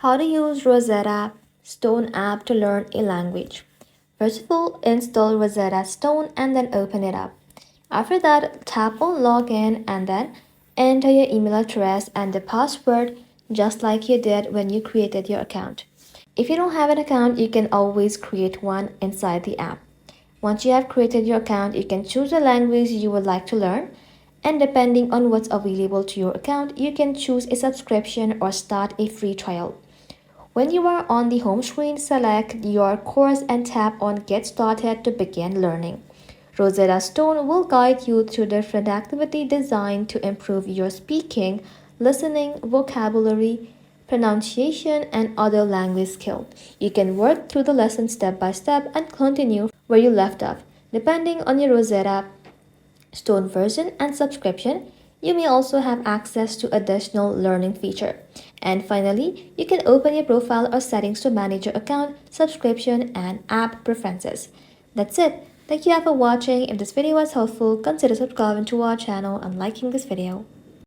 How to use Rosetta Stone app to learn a language. First of all, install Rosetta Stone and then open it up. After that, tap on login and then enter your email address and the password just like you did when you created your account. If you don't have an account, you can always create one inside the app. Once you have created your account, you can choose the language you would like to learn, and depending on what's available to your account, you can choose a subscription or start a free trial. When you are on the home screen, select your course and tap on Get Started to begin learning. Rosetta Stone will guide you through different activities designed to improve your speaking, listening, vocabulary, pronunciation, and other language skills. You can work through the lesson step by step and continue where you left off. Depending on your Rosetta Stone version and subscription, you may also have access to additional learning feature. And finally, you can open your profile or settings to manage your account, subscription, and app preferences. That's it. Thank you for watching. If this video was helpful, consider subscribing to our channel and liking this video.